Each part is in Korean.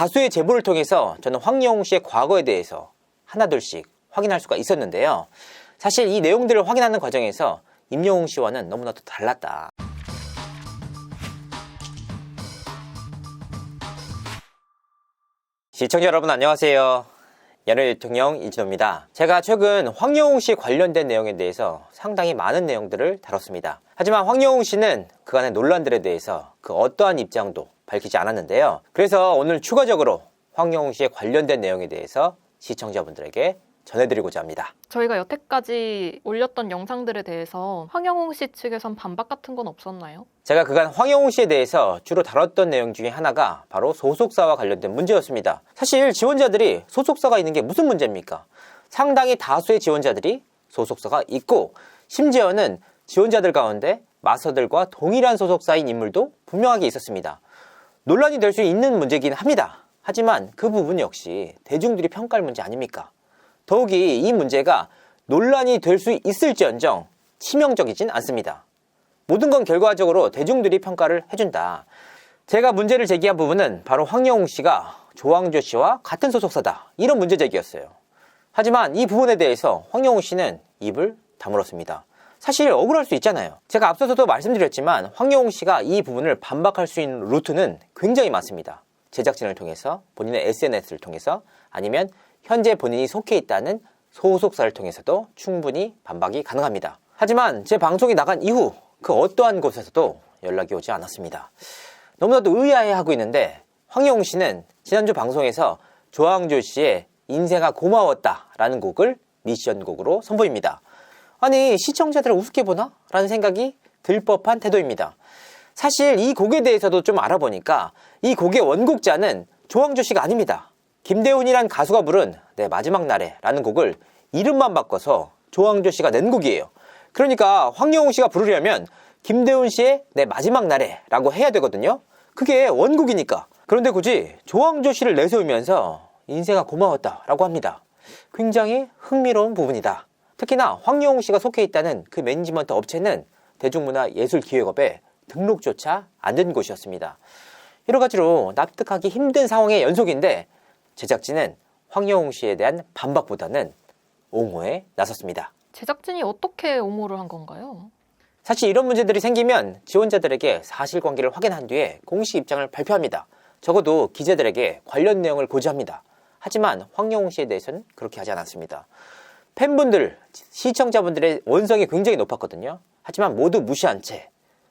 다수의 제보를 통해서 저는 황영웅 씨의 과거에 대해서 하나둘씩 확인할 수가 있었는데요. 사실 이 내용들을 확인하는 과정에서 임영웅 씨와는 너무나도 달랐다. 시청자 여러분 안녕하세요. 연예 대통령 이진호입니다. 제가 최근 황영웅 씨 관련된 내용에 대해서 상당히 많은 내용들을 다뤘습니다. 하지만 황영웅 씨는 그간의 논란들에 대해서 그 어떠한 입장도 밝히지 않았는데요. 그래서 오늘 추가적으로 황영웅 씨의 관련된 내용에 대해서 시청자분들에게 전해드리고자 합니다. 저희가 여태까지 올렸던 영상들에 대해서 황영웅 씨 측에선 반박 같은 건 없었나요? 제가 그간 황영웅 씨에 대해서 주로 다뤘던 내용 중에 하나가 바로 소속사와 관련된 문제였습니다. 사실 지원자들이 소속사가 있는 게 무슨 문제입니까? 상당히 다수의 지원자들이 소속사가 있고 심지어는 지원자들 가운데 마서들과 동일한 소속사인 인물도 분명하게 있었습니다. 논란이 될 수 있는 문제이긴 합니다. 하지만 그 부분 역시 대중들이 평가할 문제 아닙니까? 더욱이 이 문제가 논란이 될 수 있을지언정 치명적이진 않습니다. 모든 건 결과적으로 대중들이 평가를 해준다. 제가 문제를 제기한 부분은 바로 황영웅 씨가 조항조 씨와 같은 소속사다, 이런 문제 제기였어요. 하지만 이 부분에 대해서 황영웅 씨는 입을 다물었습니다. 사실 억울할 수 있잖아요. 제가 앞서서도 말씀드렸지만 황영웅 씨가 이 부분을 반박할 수 있는 루트는 굉장히 많습니다. 제작진을 통해서, 본인의 SNS를 통해서, 아니면 현재 본인이 속해 있다는 소속사를 통해서도 충분히 반박이 가능합니다. 하지만 제 방송이 나간 이후 그 어떠한 곳에서도 연락이 오지 않았습니다. 너무나도 의아해하고 있는데 황영웅 씨는 지난주 방송에서 조항조 씨의 인생아 고마웠다 라는 곡을 미션곡으로 선보입니다. 아니, 시청자들을 우습게 보나? 라는 생각이 들 법한 태도입니다. 사실 이 곡에 대해서도 좀 알아보니까 이 곡의 원곡자는 조항조 씨가 아닙니다. 김대훈이란 가수가 부른 내 마지막 날에 라는 곡을 이름만 바꿔서 조항조 씨가 낸 곡이에요. 그러니까 황영웅 씨가 부르려면 김대훈 씨의 내 마지막 날에 라고 해야 되거든요. 그게 원곡이니까. 그런데 굳이 조항조 씨를 내세우면서 인생아 고마웠다 라고 합니다. 굉장히 흥미로운 부분이다. 특히나 황영웅 씨가 속해 있다는 그 매니지먼트 업체는 대중문화예술기획업에 등록조차 안 된 곳이었습니다. 여러 가지로 납득하기 힘든 상황의 연속인데 제작진은 황영웅 씨에 대한 반박보다는 옹호에 나섰습니다. 제작진이 어떻게 옹호를 한 건가요? 사실 이런 문제들이 생기면 지원자들에게 사실관계를 확인한 뒤에 공식 입장을 발표합니다. 적어도 기자들에게 관련 내용을 고지합니다. 하지만 황영웅 씨에 대해서는 그렇게 하지 않았습니다. 팬분들, 시청자분들의 원성이 굉장히 높았거든요. 하지만 모두 무시한 채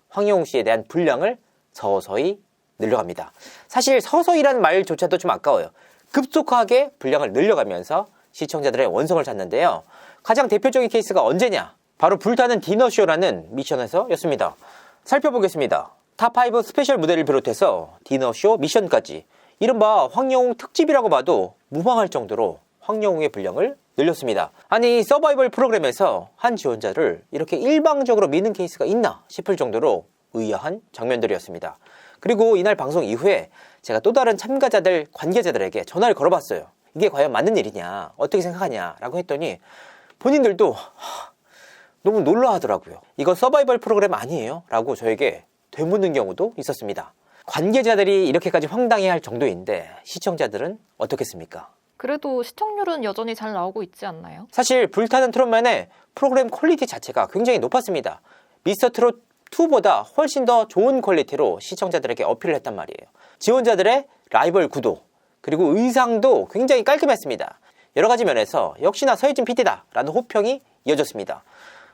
황영웅 씨에 대한 분량을 서서히 늘려갑니다. 사실 서서히라는 말조차도 좀 아까워요. 급속하게 분량을 늘려가면서 시청자들의 원성을 샀는데요. 가장 대표적인 케이스가 언제냐? 바로 불타는 디너쇼라는 미션에서였습니다. 살펴보겠습니다. 탑5 스페셜 무대를 비롯해서 디너쇼 미션까지 이른바 황영웅 특집이라고 봐도 무방할 정도로 황영웅의 분량을 늘렸습니다. 아니, 서바이벌 프로그램에서 한 지원자를 이렇게 일방적으로 미는 케이스가 있나 싶을 정도로 의아한 장면들이었습니다. 그리고 이날 방송 이후에 제가 또 다른 참가자들, 관계자들에게 전화를 걸어봤어요. 이게 과연 맞는 일이냐, 어떻게 생각하냐 라고 했더니 본인들도 너무 놀라하더라고요. 이거 서바이벌 프로그램 아니에요? 라고 저에게 되묻는 경우도 있었습니다. 관계자들이 이렇게까지 황당해할 정도인데 시청자들은 어떻겠습니까? 그래도 시청률은 여전히 잘 나오고 있지 않나요? 사실 불타는 트롯맨의 프로그램 퀄리티 자체가 굉장히 높았습니다. 미스터 트롯 2보다 훨씬 더 좋은 퀄리티로 시청자들에게 어필을 했단 말이에요. 지원자들의 라이벌 구도, 그리고 의상도 굉장히 깔끔했습니다. 여러 가지 면에서 역시나 서혜진 PD다 라는 호평이 이어졌습니다.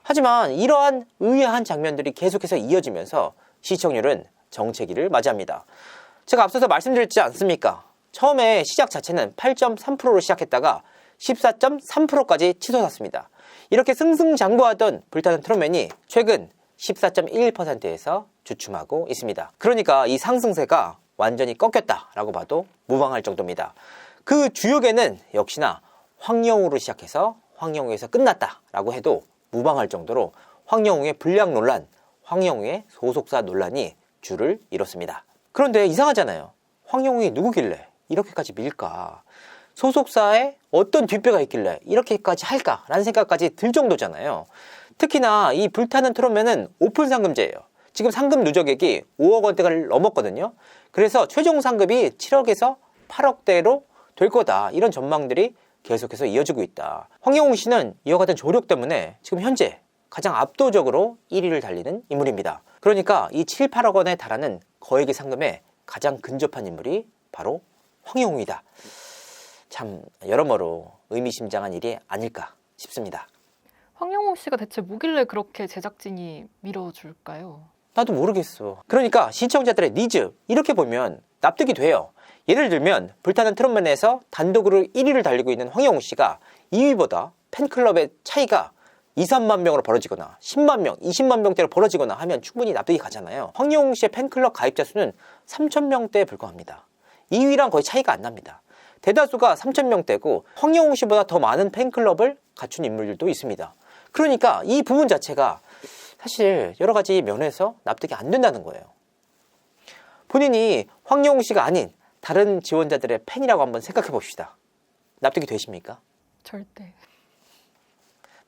하지만 이러한 의아한 장면들이 계속해서 이어지면서 시청률은 정체기를 맞이합니다. 제가 앞서서 말씀드렸지 않습니까? 처음에 시작 자체는 8.3%로 시작했다가 14.3%까지 치솟았습니다. 이렇게 승승장구하던 불타는 트롯맨이 최근 14.11%에서 주춤하고 있습니다. 그러니까 이 상승세가 완전히 꺾였다라고 봐도 무방할 정도입니다. 그 주역에는 역시나 황영웅으로 시작해서 황영웅에서 끝났다라고 해도 무방할 정도로 황영웅의 분량 논란, 황영웅의 소속사 논란이 줄을 이뤘습니다. 그런데 이상하잖아요. 황영웅이 누구길래 이렇게까지 밀까? 소속사에 어떤 뒷배가 있길래 이렇게까지 할까라는 생각까지 들 정도잖아요. 특히나 이 불타는 트롯맨은 오픈 상금제예요. 지금 상금 누적액이 5억 원대가 넘었거든요. 그래서 최종 상금이 7억에서 8억대로 될 거다. 이런 전망들이 계속해서 이어지고 있다. 황영웅 씨는 이와 같은 조력 때문에 지금 현재 가장 압도적으로 1위를 달리는 인물입니다. 그러니까 이 7, 8억 원에 달하는 거액의 상금에 가장 근접한 인물이 바로 황영웅이다. 참 여러모로 의미심장한 일이 아닐까 싶습니다. 황영웅 씨가 대체 뭐길래 그렇게 제작진이 밀어줄까요? 나도 모르겠어. 그러니까 시청자들의 니즈 이렇게 보면 납득이 돼요. 예를 들면 불타는 트롯맨에서 단독으로 1위를 달리고 있는 황영웅 씨가 2위보다 팬클럽의 차이가 2, 3만 명으로 벌어지거나 10만 명, 20만 명대로 벌어지거나 하면 충분히 납득이 가잖아요. 황영웅 씨의 팬클럽 가입자 수는 3천 명대에 불과합니다. 2위랑 거의 차이가 안 납니다. 대다수가 3천 명대고 황영웅 씨보다 더 많은 팬클럽을 갖춘 인물들도 있습니다. 그러니까 이 부분 자체가 사실 여러 가지 면에서 납득이 안 된다는 거예요. 본인이 황영웅 씨가 아닌 다른 지원자들의 팬이라고 한번 생각해 봅시다. 납득이 되십니까? 절대.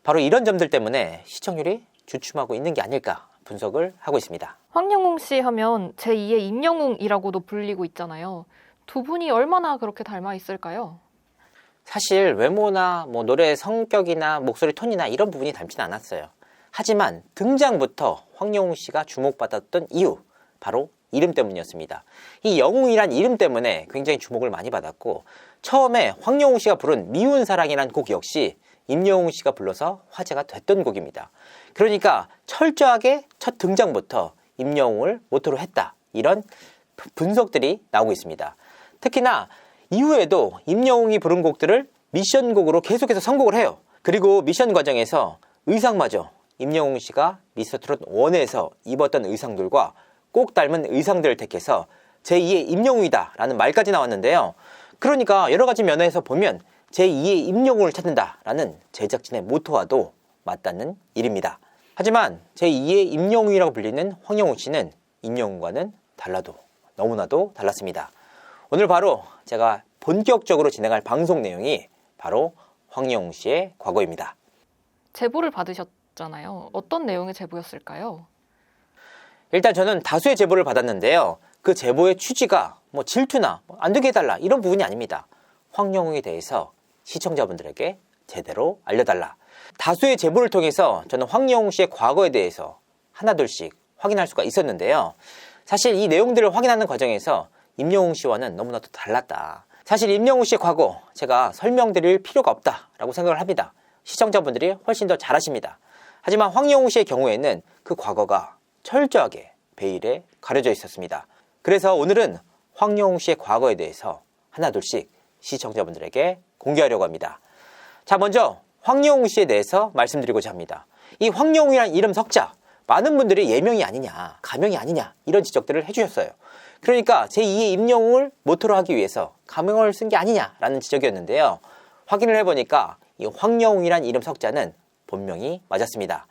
바로 이런 점들 때문에 시청률이 주춤하고 있는 게 아닐까 분석을 하고 있습니다. 황영웅 씨 하면 제2의 임영웅이라고도 불리고 있잖아요. 두 분이 얼마나 그렇게 닮아 있을까요? 사실 외모나 노래 성격이나 목소리 톤이나 이런 부분이 닮지는 않았어요. 하지만 등장부터 황영웅 씨가 주목받았던 이유, 바로 이름 때문이었습니다. 이 영웅이란 이름 때문에 굉장히 주목을 많이 받았고, 처음에 황영웅 씨가 부른 미운 사랑이란 곡 역시 임영웅 씨가 불러서 화제가 됐던 곡입니다. 그러니까 철저하게 첫 등장부터 임영웅을 모토로 했다, 이런 분석들이 나오고 있습니다. 특히나 이후에도 임영웅이 부른 곡들을 미션곡으로 계속해서 선곡을 해요. 그리고 미션 과정에서 의상마저 임영웅 씨가 미스터트롯 1에서 입었던 의상들과 꼭 닮은 의상들을 택해서 제2의 임영웅이다 라는 말까지 나왔는데요. 그러니까 여러 가지 면에서 보면 제2의 임영웅을 찾는다 라는 제작진의 모토와도 맞닿는 일입니다. 하지만 제2의 임영웅이라고 불리는 황영웅 씨는 임영웅과는 달라도 너무나도 달랐습니다. 오늘 바로 제가 본격적으로 진행할 방송 내용이 바로 황영웅 씨의 과거입니다. 제보를 받으셨잖아요. 어떤 내용의 제보였을까요? 일단 저는 다수의 제보를 받았는데요. 그 제보의 취지가 질투나 안 되게 해달라 이런 부분이 아닙니다. 황영웅에 대해서 시청자분들에게 제대로 알려달라. 다수의 제보를 통해서 저는 황영웅 씨의 과거에 대해서 하나둘씩 확인할 수가 있었는데요. 사실 이 내용들을 확인하는 과정에서 임영웅 씨와는 너무나도 달랐다. 사실 임영웅 씨의 과거 제가 설명드릴 필요가 없다라고 생각을 합니다. 시청자분들이 훨씬 더 잘 아십니다. 하지만 황영웅 씨의 경우에는 그 과거가 철저하게 베일에 가려져 있었습니다. 그래서 오늘은 황영웅 씨의 과거에 대해서 하나둘씩 시청자분들에게 공개하려고 합니다. 자, 먼저 황영웅 씨에 대해서 말씀드리고자 합니다. 이 황영웅이라는 이름 석자, 많은 분들이 예명이 아니냐, 가명이 아니냐 이런 지적들을 해주셨어요. 그러니까 제2의 임영웅을 모토로 하기 위해서 가명을 쓴 게 아니냐라는 지적이었는데요. 확인을 해보니까 이 황영웅이란 이름 석자는 본명이 맞았습니다.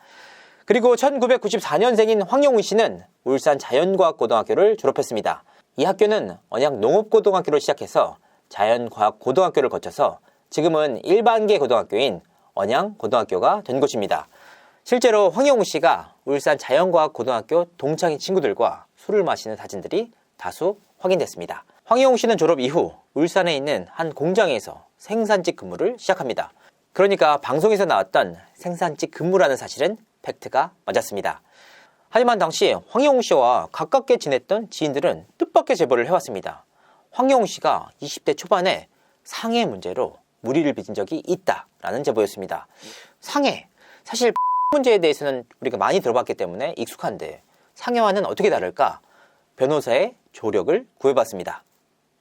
그리고 1994년생인 황영웅 씨는 울산 자연과학고등학교를 졸업했습니다. 이 학교는 언양 농업고등학교를 시작해서 자연과학고등학교를 거쳐서 지금은 일반계 고등학교인 언양고등학교가 된 곳입니다. 실제로 황영웅 씨가 울산 자연과학고등학교 동창인 친구들과 술을 마시는 사진들이 다수 확인됐습니다. 황영웅 씨는 졸업 이후 울산에 있는 한 공장에서 생산직 근무를 시작합니다. 그러니까 방송에서 나왔던 생산직 근무라는 사실은 팩트가 맞았습니다. 하지만 당시 황영웅 씨와 가깝게 지냈던 지인들은 뜻밖의 제보를 해왔습니다. 황영웅 씨가 20대 초반에 상해 문제로 무리를 빚은 적이 있다라는 제보였습니다. 상해, 사실 문제에 대해서는 우리가 많이 들어봤기 때문에 익숙한데 상해와는 어떻게 다를까? 변호사의 조력을 구해봤습니다.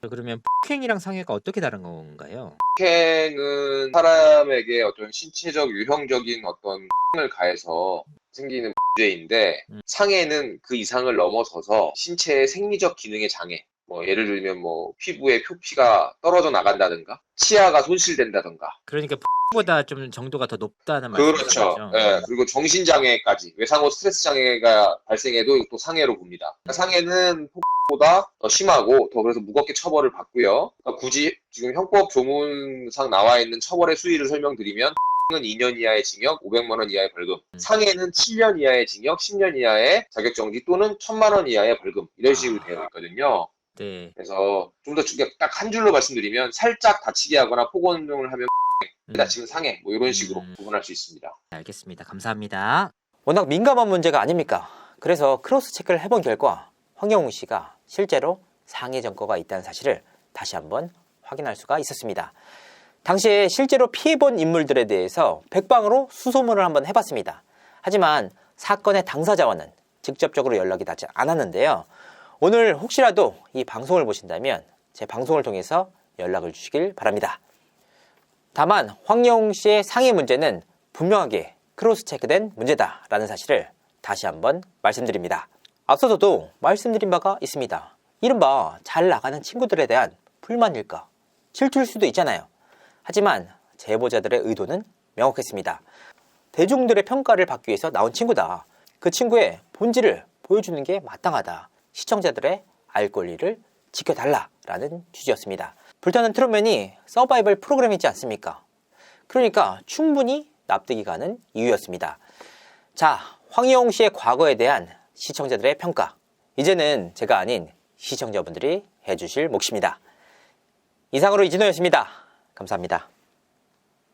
그러면 폭행이랑 상해가 어떻게 다른 건가요? 폭행은 사람에게 어떤 신체적 유형적인 어떤 을 가해서 생기는 문제인데, 상해는 그 이상을 넘어서서 신체의 생리적 기능의 장애, 예를 들면 피부의 표피가 떨어져 나간다든가 치아가 손실된다든가. 그러니까 보다 좀 정도가 더 높다는 그렇죠. 말씀이죠. 예, 그리고 정신장애까지, 외상후 스트레스 장애가 발생해도 또 상해로 봅니다. 상해는 폭보다 더 심하고 더 그래서 무겁게 처벌을 받고요. 그러니까 굳이 지금 형법 조문상 나와 있는 처벌의 수위를 설명드리면, 은 2년 이하의 징역, 500만 원 이하의 벌금, 상해는 7년 이하의 징역, 10년 이하의 자격정지 또는 1,000만 원 이하의 벌금, 이런 식으로 되어 있거든요. 네. 그래서 좀 더 딱 한 줄로 말씀드리면 살짝 다치게 하거나 폭언을 하면 다치면 상해 뭐 이런 식으로 구분할 수 있습니다. 알겠습니다. 감사합니다. 워낙 민감한 문제가 아닙니까? 그래서 크로스 체크를 해본 결과 황영웅 씨가 실제로 상해 전과가 있다는 사실을 다시 한번 확인할 수가 있었습니다. 당시에 실제로 피해본 인물들에 대해서 백방으로 수소문을 한번 해봤습니다. 하지만 사건의 당사자와는 직접적으로 연락이 닿지 않았는데요. 오늘 혹시라도 이 방송을 보신다면 제 방송을 통해서 연락을 주시길 바랍니다. 다만 황영웅 씨의 상해 문제는 분명하게 크로스 체크된 문제다라는 사실을 다시 한번 말씀드립니다. 앞서서도 말씀드린 바가 있습니다. 이른바 잘 나가는 친구들에 대한 불만일까? 질투일 수도 있잖아요. 하지만 제보자들의 의도는 명확했습니다. 대중들의 평가를 받기 위해서 나온 친구다. 그 친구의 본질을 보여주는 게 마땅하다. 시청자들의 알 권리를 지켜달라라는 취지였습니다. 불타는 트롯맨이 서바이벌 프로그램이지 않습니까? 그러니까 충분히 납득이 가는 이유였습니다. 자, 황영웅 씨의 과거에 대한 시청자들의 평가. 이제는 제가 아닌 시청자분들이 해주실 몫입니다. 이상으로 이진호였습니다. 감사합니다.